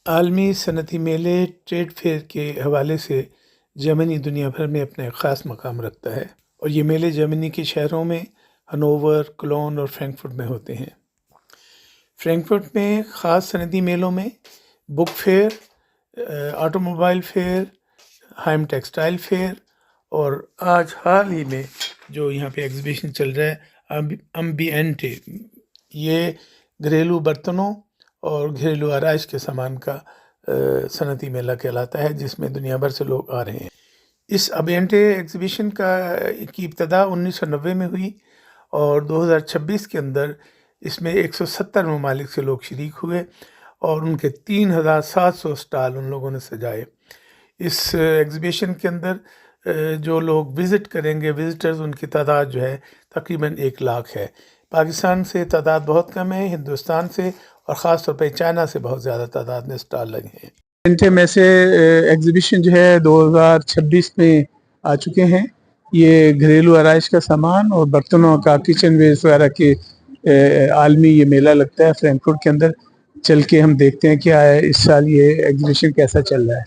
आलमी सनती मेले trade fair के हवाले से जर्मनी दुनिया भर में अपना एक ख़ास मकाम रखता है और ये मेले जर्मनी के शहरों में हनोवर, कोलोन और फ्रैंकफर्ट में होते हैं। फ्रैंकफर्ट में ख़ास सनती मेलों में book fair, automobile fair, hymn textile fair और आज हाल ही में जो यहाँ पे एग्जीबिशन चल रहा है अम्बिएंटे, ये घरेलू बर्तनों और घरेलू आराइश के सामान का सनती मेला कहलाता है, जिसमें दुनिया भर से लोग आ रहे हैं। इस अम्बिएंटे एग्जीबिशन की इब्तदा 1990 में हुई और 2026 के अंदर इसमें 170 ममालिक से लोग शरीक हुए और उनके 3700 स्टॉल उन लोगों ने सजाए। इस एग्ज़िबिशन के अंदर जो लोग विज़िट करेंगे, विज़िटर्स, उनकी तादाद जो है तकरीबन 1 लाख है। पाकिस्तान से तादाद बहुत कम है, हिंदुस्तान से और ख़ास तौर पे चाइना से बहुत ज़्यादा तादाद में स्टॉल लगे हैं। इनके में से एग्जीबिशन जो है 2026 में आ चुके हैं। ये घरेलू आराइश का सामान और बर्तनों का, किचन वेयर्स वगैरह के आलमी ये मेला लगता है फ्रैंकफर्ट के अंदर। चल के हम देखते हैं क्या है इस साल ये एग्जीबिशन कैसा चल रहा है।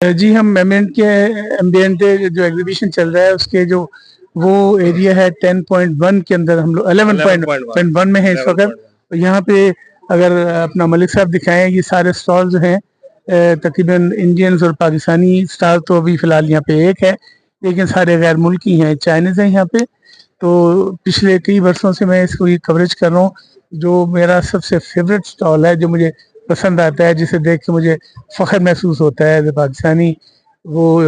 जी, हम एम्बिएंट जो एग्जीबिशन चल रहा है उसके जो वो एरिया है 10.1 के अंदर हम लोग 11.1 में है इस वक्त। यहाँ पे अगर अपना मलिक साहब दिखाएं, ये सारे स्टॉल जो हैं तकरीबन इंडियंस और पाकिस्तानी स्टॉल तो अभी फ़िलहाल यहाँ पे एक है, लेकिन सारे गैर मुल्की हैं, चाइनीज़ हैं यहाँ पे। तो पिछले कई वर्षों से मैं इसको ये कवरेज कर रहा हूँ। जो मेरा सबसे फेवरेट स्टॉल है, जो मुझे पसंद आता है, जिसे देख के मुझे फ़ख्र महसूस होता है जो पाकिस्तानी, वो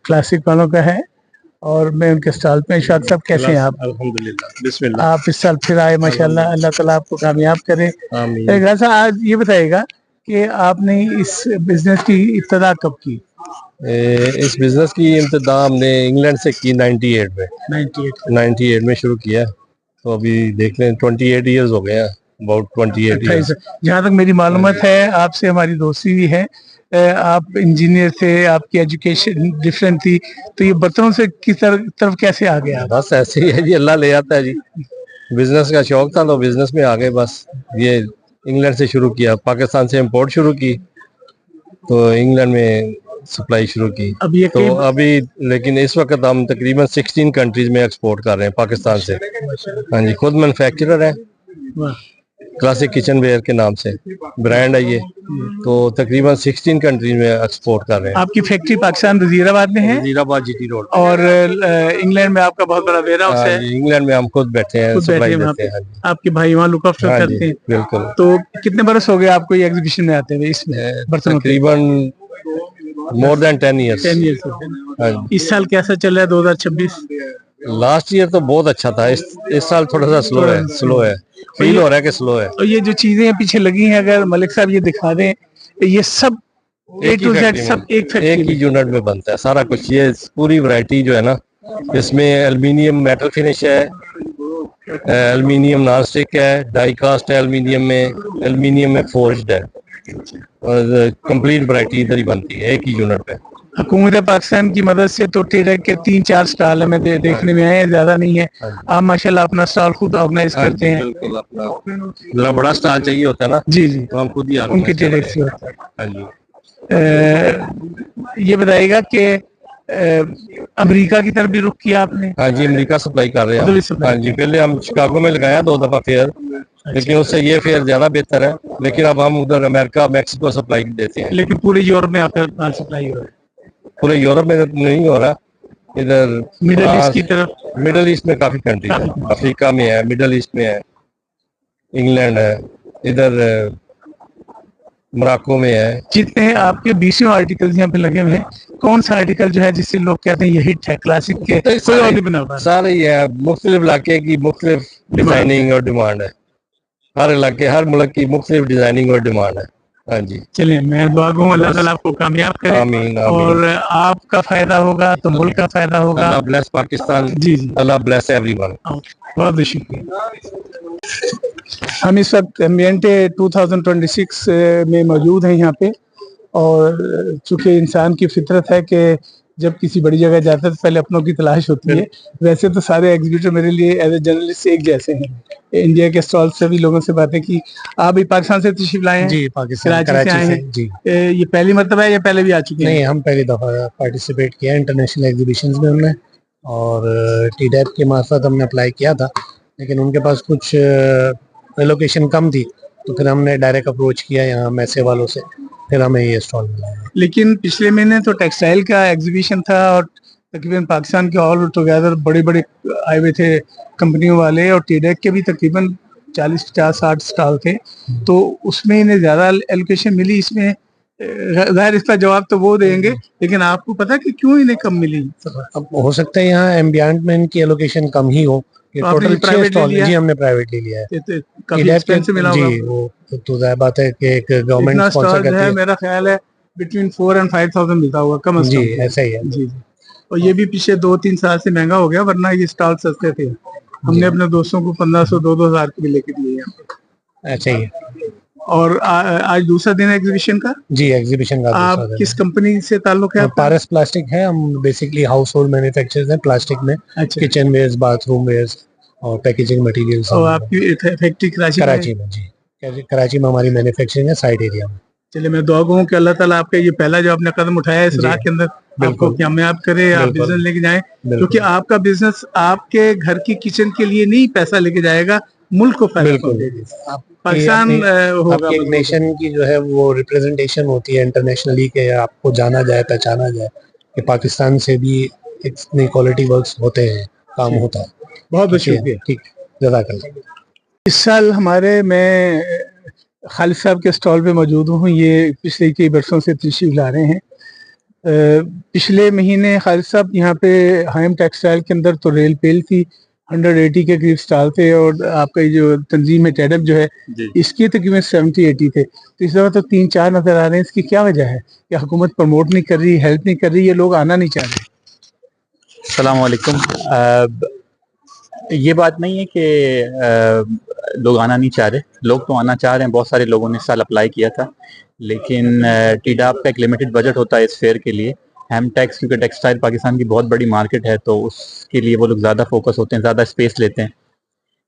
क्लासिक वालों का है और मैं उनके स्टॉल पे। इरशाद साहब कैसे हैं आप? अल्हम्दुलिल्लाह, बिस्मिल्लाह। आप इस साल फिर आए माशाल्लाह, अल्लाह ताला आपको कामयाब करे। आमीन। ऐसा आज ये बताइएगा कि आपने इस बिजनेस की इब्तदा कब की? इस बिजनेस की इब्तदा हमने इंग्लैंड से की 98 में। 98 में शुरू किया, तो अभी देख लें 28 ईयर्स हो गए हैं, अबाउट 28 ईयर्स। जहाँ तक मेरी मालूमात है, आपसे हमारी दोस्ती भी है, आप इंजीनियर थे, आपकी एजुकेशन डिफरेंट थी, तो ये बर्तनों से किस तरफ कैसे आ गए आप? बस ऐसे ही है जी, अल्लाह ले आता है जी। बिजनेस का शौक था तो बिजनेस में आ गए बस। ये इंग्लैंड से शुरू किया, पाकिस्तान से इंपोर्ट शुरू की, तो इंग्लैंड में सप्लाई शुरू की। अब ये तो अभी लेकिन इस वक्त हम तकरीबन 16 कंट्रीज में एक्सपोर्ट कर रहे हैं पाकिस्तान से। हाँ जी, खुद मैन्युफैक्चरर है, क्लासिक किचन वेयर के नाम से ब्रांड है ये। तो तकरीबन 16 कंट्रीज में एक्सपोर्ट कर रहे हैं। आपकी फैक्ट्री पाकिस्तान वजीराबाद में है? Wazirabad GT road. और इंग्लैंड में आपका बहुत बड़ा वेयर हाउस है? इंग्लैंड में हम खुद बैठे हैं, सप्लाई देते हैं। आपके भाई वहाँ लुक आफ्टर करते हैं? बिल्कुल। तो कितने बरस हो गए आपको ये एग्जीबिशन में आते हुए? इसमें तकरीबन मोर देन 10 ईयर्स। 10 ईयर्स। इस साल कैसा चल रहा है 2026? लास्ट ईयर तो बहुत अच्छा था, इस साल थोड़ा सा स्लो है, फील हो रहा है कि स्लो है। और ये जो चीजें पीछे लगी हैं, अगर मलिक साहब ये दिखा दें, ये सब A to Z सब एक ही यूनिट में बनता है सारा कुछ। ये पूरी वैरायटी जो है ना, इसमें एल्युमिनियम मेटल फिनिश है, एल्युमिनियम नॉन स्टिक है, डाई कास्ट है एल्युमिनियम में फोर्ज्ड है, और कंप्लीट वैरायटी इधर ही बनती है एक ही यूनिट पे। हुकूमत पाकिस्तान की मदद से तो ट्रेड के 3-4 स्टॉल हमें देखने में आए हैं, ज्यादा नहीं है। आप माशाल्लाह अपना स्टॉल खुद ऑर्गेनाइज करते हैं। बिल्कुल, अपना जरा बड़ा स्टॉल चाहिए होता है ना जी जी, तो हम खुद ही उनके ट्रेड से होता है। हाँ जी। ये बताइएगा कि अमेरिका की तरफ भी रुख किया आपने? हाँ जी, अमेरिका सप्लाई कर रहे हैं। हाँ जी, पहले हम शिकागो में लगाया 2 दफा फेयर, लेकिन उससे ये फेयर ज्यादा बेहतर है। लेकिन अब हम उधर अमेरिका, मैक्सिको सप्लाई देते हैं। लेकिन पूरे यूरोप में आपका माल सप्लाई हो रहा है? पूरे यूरोप में नहीं हो रहा, इधर मिडिल ईस्ट की तरफ। मिडिल ईस्ट में काफी कंट्री है, अफ्रीका में है, मिडिल ईस्ट में है, इंग्लैंड है, इधर मोरक्को में है। जितने आपके 20 आर्टिकल यहाँ पे लगे हुए हैं, कौन सा आर्टिकल जो है जिससे लोग कहते हैं ये हिट है क्लासिक के? कोई और नहीं बना हुआ? सारे ही है, मुख्तलिफ इलाके की मुख्तलिफ डिजाइनिंग और डिमांड है। हर इलाके, हर मुल्क की मुख्तलिफ डिजाइनिंग और डिमांड है। हाँ जी, चलिए, मैं दुआ गो अल्लाह ताला आपको कामयाब करे। आमीन, और आपका फायदा होगा तो मुल्क का फायदा होगा। अल्लाह ब्लेस पाकिस्तान। जी जी, अल्लाह ब्लेस एवरीवन। बहुत शुक्रिया। हम इस वक्त एम्बिएंटे 2026 में मौजूद हैं यहाँ पे, और चूंकि इंसान की फितरत है कि जब किसी बड़ी जगह जाता है तो पहले अपनों की तलाश होती है। वैसे तो सारे एग्जीक्यूटिव मेरे लिए एज ए जर्नलिस्ट एक जैसे हैं। इंडिया के स्टॉल से भी लोगों से बातें की। आप भी पाकिस्तान से तशरीफ लाए हैं? जी, पाकिस्तान कराची से आए हैं जी। ये पहली मरतबा है या पहले भी आ चुके हैं? नहीं, हम पहली दफ़ा पार्टिसिपेट किया इंटरनेशनल एग्जीबिशंस में हमने, और टीडैप के मार्फत हमने अप्लाई किया था, लेकिन उनके पास कुछ एलोकेशन कम थी, तो फिर हमने डायरेक्ट अप्रोच किया यहाँ मैसे वालों से, फिर हमें ये स्टॉल मिला। लेकिन पिछले महीने तो टेक्सटाइल का एग्जीबिशन था और तकरीबन पाकिस्तान के ऑल टुगेदर बड़े बड़े आए हुए थे कंपनियों वाले, और टीडेक के भी तकरीबन 40-50-60 स्टॉल थे, तो उसमें इन्हें ज़्यादा एलोकेशन मिली। इसमें जाहिर इसका जवाब तो वो देंगे, लेकिन आपको पता है कि क्यों इन्हें कम मिली? अब हो सकता है यहाँ एम्बियंट में इनकी एलोकेशन कम ही हो। ये तो आपने टोटल 6 प्राइवेटली स्टॉल लिया जी है? हमने प्राइवेटली लिया है। काफी टीडैप एक्सपेंसिव मिला होगा जी, वो तो जाहिर बात है कि एक गवर्नमेंट इतना स्पॉन्सर स्टॉल जो करती है, है। मेरा ख्याल है बिटवीन 4 and 5,000 मिलता होगा कम से जी, कम। ऐसा ही है। जी जी। और ये भी पिछले 2-3 साल से महंगा हो गया, वरना ये स्टॉल सस्ते थे। हमने अपने दोस्तों को 1500-2,000 हज़ार के भी लेके दिए हैं। ऐसा ही है। और आज दूसरा दिन है एग्जीबिशन का? जी, एग्जीबिशन का आप दूसरा दिन किस है। कंपनी से ताल्लुक है आपका? पारस प्लास्टिक है। हम बेसिकली हाउस होल्ड मैन्युफैक्चरर्स हैं प्लास्टिक में। अच्छा। किचन वेयर्स, बाथरूम वेयर्स और पैकेजिंग मटेरियल्स। और आपकी फैक्ट्री कराची में जी, कराची में हमारी मैन्युफैक्चरिंग है, साइड एरिया में। चलिए, मैं दुआ कहूँ कि अल्लाह ताला आपका ये पहला जो आपने कदम उठाया है इस राह के अंदर आपको बिल्कुल। कामयाब करे, आप बिल्कुल। बिजनेस लेके जाएं, बिल्कुल। क्योंकि आपका बिजनेस आपके घर की किचन के लिए नहीं पैसा लेके जाएगा, मुल्क को फायदा बिल्कुल। पहुंचाएगा। पाकिस्तान होगा आपकी एक मजबूत। नेशन की जो है वो रिप्रेजेंटेशन होती है इंटरनेशनली, के आपको जाना जाए, पहचाना जाए कि पाकिस्तान से भी इतनी क्वालिटी वर्क्स होते हैं, काम होता है। बहुत बहुत शुक्रिया। ठीक, जज़ाकल्लाह। इस साल मैं खालिद साहब के स्टॉल पे मौजूद हूँ। ये पिछले कई बरसों से तशरीफ ला रहे हैं। पिछले महीने खालिद साहब यहाँ पे हाइम टेक्सटाइल के अंदर तो रेल पेल थी, 180 के करीब स्टॉल थे, और आपका ये जो तंजीम है टेडप जो है इसकी तकरीबन 70-80 थे। तो इस दफा तो 3-4 नजर आ रहे हैं। इसकी क्या वजह है कि हुकूमत प्रमोट नहीं कर रही, हेल्प नहीं कर रही, ये लोग आना नहीं चाह रहे? अस्सलाम वालेकुम। ये बात नहीं है कि लोग आना नहीं चाह रहे, लोग तो आना चाह रहे हैं। बहुत सारे लोगों ने इस साल अप्लाई किया था, लेकिन टीडाप का एक लिमिटेड बजट होता है इस फेयर के लिए। हैम टैक्स, क्योंकि टेक्सटाइल पाकिस्तान की बहुत बड़ी मार्केट है, तो उसके लिए वो लोग ज़्यादा फोकस होते हैं, ज़्यादा स्पेस लेते हैं।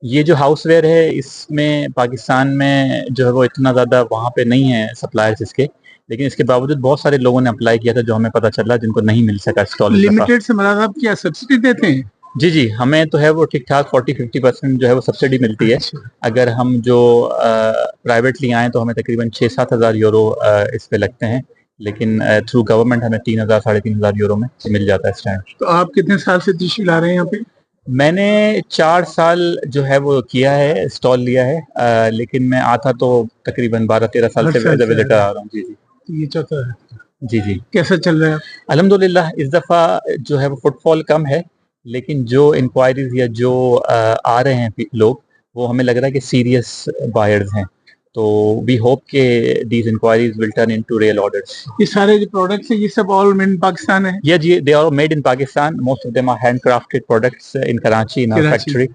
ये जो हाउसवेयर है, इसमें पाकिस्तान में जो है वो इतना ज़्यादा वहाँ पे नहीं है सप्लायर्स इसके, लेकिन इसके बावजूद बहुत सारे लोगों ने अप्लाई किया था जो हमें पता चला, जिनको नहीं मिल सका स्टॉल। लिमिटेड से मतलब आप क्या सब्सिडी देते हैं? जी जी, हमें तो है वो ठीक ठाक 40-50% जो है वो सब्सिडी मिलती है। अगर हम जो प्राइवेटली आए तो हमें तकरीबन 6-7 हज़ार यूरो इस पे लगते हैं, लेकिन थ्रू गवर्नमेंट हमें 3,000-3,500 यूरो में मिल जाता है स्टैंड। तो आप कितने साल से तशरीफ ला रहे हैं यहाँ पे? मैंने 4 साल जो है वो किया है, स्टॉल लिया है, लेकिन मैं आता तो तकरीबन 12-13 साल से एज ए विजिटर आ रहा हूँ। जी जी, ये चौथा है। जी जी। कैसा चल रहा है? अल्हम्दुलिल्लाह, इस दफ़ा जो है वो फुटफॉल कम है, लेकिन जो इंक्वायरीज या जो आ रहे हैं लोग, वो हमें लग रहा है कि सीरियस बायर्स हैं। तो वी होप के these inquiries will turn into real orders. ये सारे जो प्रोडक्ट्स हैं ये सब ऑल मेड इन पाकिस्तान है? Yeah, they are made in Pakistan. Most of them are handcrafted products in Karachi, in our factory,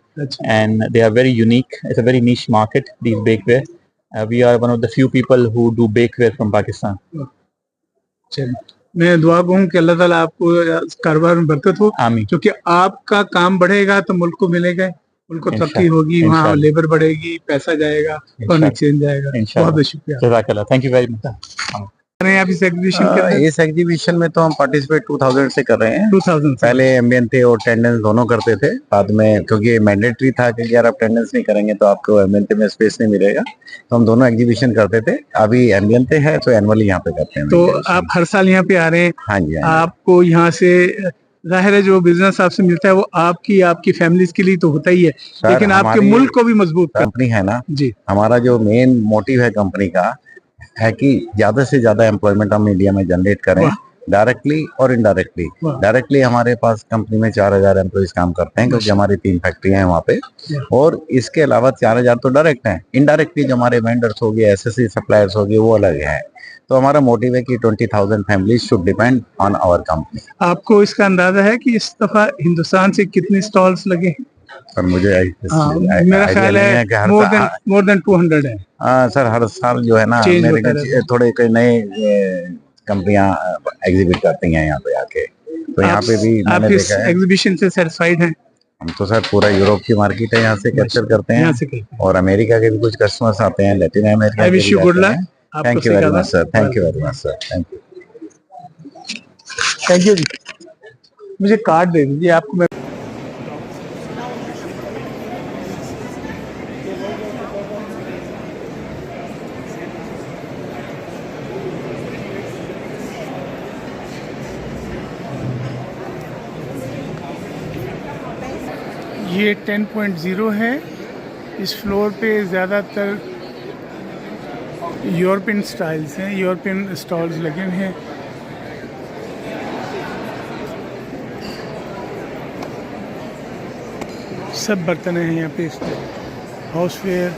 and they are very unique. It's a very niche market, these bakeware. We are one of the few people who do bakeware from Pakistan. चलिए, मैं दुआ कहूँ कि अल्लाह ताला आपको कारोबार में बरकत हो, आमीन। क्योंकि आपका काम बढ़ेगा तो मुल्क को मिलेगा, मुल्क को तरक्की होगी, वहाँ लेबर बढ़ेगी, पैसा जाएगा, फॉरेन एक्सचेंज जाएगा। बहुत बहुत शुक्रिया, जज़ाकल्लाह, थैंक यू वेरी मच। आप इस एग्जीबिशन के अंदर? इस एग्जीबिशन में तो हम पार्टिसिपेट 2000 से कर रहे हैं। 2000 पहले एम्बियंट थे और टेंडेंस दोनों करते थे, बाद में क्योंकि मैंडेटरी था कि यार आप टेंडेंस नहीं करेंगे तो आपको एम्बियंट में स्पेस नहीं मिलेगा, तो हम दोनों एग्जीबिशन करते थे। अभी एम्बियंट है तो एनुअली यहाँ पे करते हैं। तो आप हर साल यहाँ पे आ रहे हैं? हाँ जी, आपको यहाँ से जाहिर है जो बिजनेस आपसे मिलता है वो आपकी फैमिलीज के लिए तो होता ही है, लेकिन आपके मुल्क को भी मजबूत कंपनी है ना जी। हमारा जो मेन मोटिव है कंपनी का है कि ज्यादा से ज्यादा एम्प्लॉयमेंट हम इंडिया में जनरेट करें, डायरेक्टली और इनडायरेक्टली। डायरेक्टली हमारे पास कंपनी में 4,000 एम्प्लॉइज काम करते हैं, क्योंकि हमारी 3 फैक्ट्रियां हैं वहाँ पे, और इसके अलावा 4,000 तो डायरेक्ट हैं। इनडायरेक्टली जो हमारे वेंडर्स हो गए, एसएससी सप्लायर्स हो गए, वो अलग है। तो हमारा मोटिव है कि 20,000 families should depend on our company. आपको इसका अंदाजा है कि इस दफा हिंदुस्तान से कितने स्टॉल्स लगे हैं? पर मुझे मेरा ख्याल है मोर देन 200 है। सर हर साल जो है ना मेरे थोड़े नए कंपनियां एग्जिबिट करती हैं यहाँ पे आके। तो यहाँ पे भी आप मैंने इस देखा है। एग्जीबिशन से सेटिस्फाइड हैं? हम तो सर पूरा यूरोप की मार्केट है यहाँ से कैप्चर करते हैं यहाँ से करते और अमेरिका के भी कुछ कस्टमर्स आते हैं, लैटिन अमेरिका आई के विश भी यू गुड आते लक। हैं। आपको थैंक यू वेरी सिखाना। Much sir, thank you very much sir, thank you. Thank you जी। मुझे कार्ड दे दीजिए, आपको मैं ये 10.0 है। इस फ्लोर पे ज़्यादातर यूरोपियन स्टाइल्स हैं, यूरोपियन स्टॉल्स लगे हुए हैं। सब बर्तन हैं यहाँ पे, हाउसवेयर,